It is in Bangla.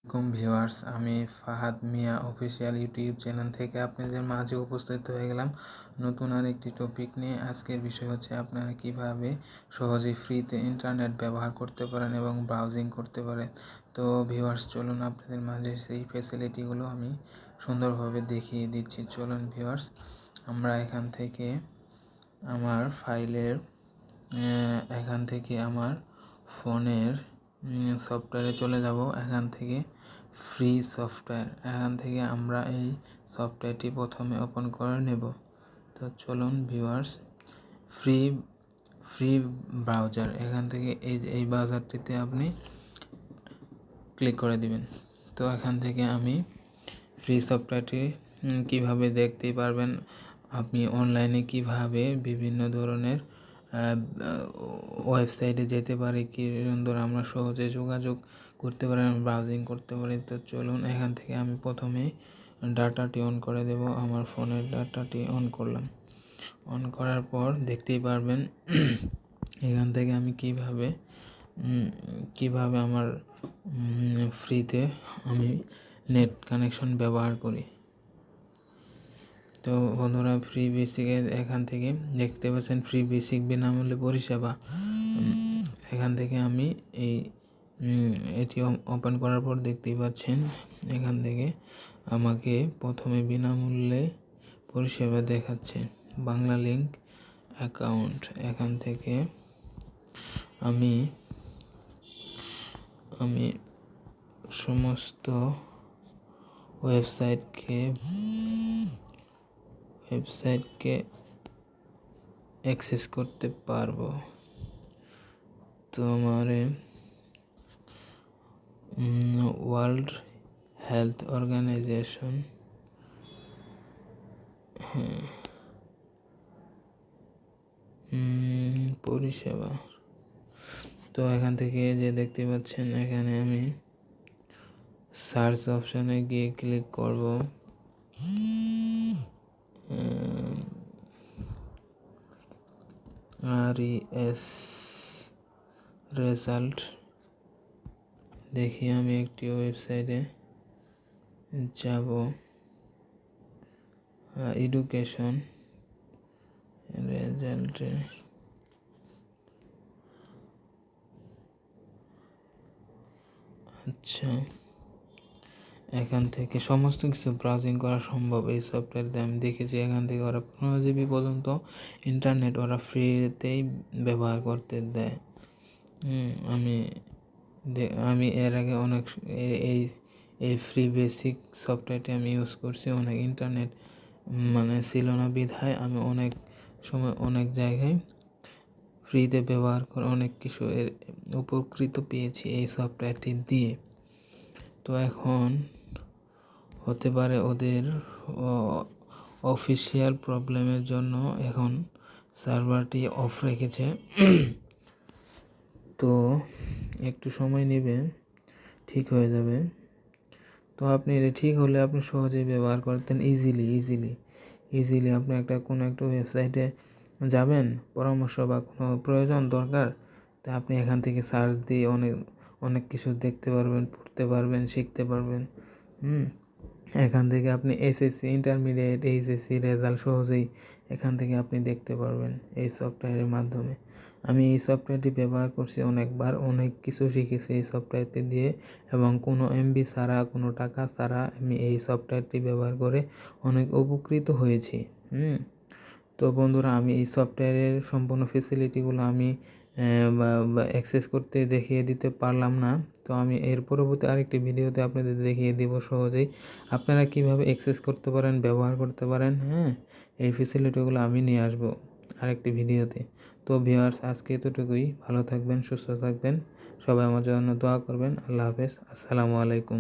ভিউয়ার্স, আমি ফাহাদ মিয়া অফিসিয়াল ইউটিউব চ্যানেল থেকে আপনাদের মাঝে উপস্থিত হয়ে গেলাম নতুন আরেকটি টপিক নিয়ে। আজকের বিষয় হচ্ছে আপনারা কিভাবে সহজে ফ্রিতে ইন্টারনেট ব্যবহার করতে পারেন এবং ব্রাউজিং করতে পারেন। তো ভিউয়ার্স, চলুন আপনাদের মাঝে সেই ফ্যাসিলিটিগুলো আমি সুন্দরভাবে দেখিয়ে দিচ্ছি। চলুন ভিউয়ার্স, আমরা এখান থেকে আমার ফোনের সফটওয়্যারে চলে যাব। এখান থেকে ফ্রি সফটওয়্যার, এখান থেকে আমরা এই সফটওয়্যারটি প্রথমে ওপেন করে নেব। তো চলুন ভিউয়ার্স, ফ্রি ব্রাউজার, এখান থেকে এই ব্রাউজারটিতে আপনি ক্লিক করে দিবেন। তো এখান থেকে আমি ফ্রি সফটওয়্যারটি কিভাবে দেখতে পারবেন, আপনি অনলাইনে কিভাবে বিভিন্ন ধরনের ওয়েবসাইটে যেতে পারি, কি সুন্দর আমরা সহজে যোগাযোগ করতে পারি, ব্রাউজিং করতে পারি। তো চলুন, এখান থেকে আমি প্রথমে ডাটাটি অন করে দেব। আমার ফোনের ডাটাটি অন করলাম। অন করার পর দেখতেই পারবেন এখান থেকে আমি কিভাবে আমার ফ্রিতে আমি নেট কানেকশন ব্যবহার করি। তো বন্ধুরা, ফ্রি বেসিকে এখান থেকে দেখতে পাচ্ছেন ফ্রি বেসিক বিনামূল্যে পরিষেবা। এখান থেকে আমি এটি ওপেন করার পর দেখতেই পাচ্ছেন এখান থেকে আমাকে প্রথমে বিনামূল্যে পরিষেবা দেখাচ্ছে, বাংলা লিঙ্ক অ্যাকাউন্ট। এখান থেকে আমি সমস্ত ওয়েবসাইটকে অ্যাক্সেস করতে পারবো। তো আমার ওয়ার্ল্ড হেলথ অর্গানাইজেশন পরিষেবা। তো এখান থেকে যে দেখতে পাচ্ছেন, এখানে আমি সার্চ অপশনে গিয়ে ক্লিক করব। RES রেজাল্ট দেখি আমি একটি ওয়েবসাইটে যাব, এডুকেশন রেজাল্টে। আচ্ছা, এখান থেকে সমস্ত কিছু ব্রাউজিং করা সম্ভব এই সফটওয়্যারতে। আমি দেখেছি এখান থেকে ওরা 15 GB পর্যন্ত ইন্টারনেট ওরা ফ্রিতেই ব্যবহার করতে দেয়। আমি এর আগে অনেক এই ফ্রি বেসিক সফটওয়্যারটি আমি ইউজ করছি। অনেক ইন্টারনেট ছিল না বিধায় আমি অনেক সময় অনেক জায়গায় ফ্রিতে ব্যবহার করে অনেক কিছু এর উপকৃত পেয়েছি এই সফটওয়্যারটি দিয়ে। তো এখন হতে পারে ওদের অফিসিয়াল প্রবলেমের জন্য এখন সার্ভারটি অফ রেখেছে। তো একটু সময় নেবে, ঠিক হয়ে যাবে। তো আপনি এটা ঠিক হলে আপনি সহজেই ব্যবহার করতেন ইজিলি আপনি কোনো একটা ওয়েবসাইটে যাবেন, পরামর্শ বা কোনো প্রয়োজন দরকার, তা আপনি এখান থেকে সার্চ দিয়ে অনেক কিছু দেখতে পারবেন, পড়তে পারবেন, শিখতে পারবেন। এখান থেকে আপনি এসএসসি, ইন্টারমিডিয়েট, এইচএসসি রেজাল্ট সহজেই এখান থেকে আপনি দেখতে পারবেন এই সফটওয়্যারের মাধ্যমে। আমি এই সফটওয়্যারটি ব্যবহার করছি অনেকবার, অনেক কিছু শিখেছি এই সফটওয়্যারটি দিয়ে, এবং কোনো এমবি ছাড়া, কোনো টাকা ছাড়া আমি এই সফটওয়্যারটি ব্যবহার করে অনেক উপকৃত হয়েছি। তো বন্ধুরা, আমি এই সফটওয়্যারের সম্পূর্ণ ফেসিলিটিগুলো আমি অ্যাক্সেস করতে দেখিয়ে দিতে পারলাম না। তো আমি এর পরবর্তী আরেকটি ভিডিওতে আপনাদের দেখিয়ে দিব সহজেই আপনারা কিভাবে অ্যাক্সেস করতে পারেন, ব্যবহার করতে পারেন। এই ফেসিলিটিগুলো আমি নিয়ে আসবো আরেকটি ভিডিওতে। তো ভিউয়ার্স, আজকে এতটুকুই। ভালো থাকবেন, সুস্থ থাকবেন, সবাই আমার জন্য দোয়া করবেন। আল্লাহ হাফেজ, আসসালামু আলাইকুম।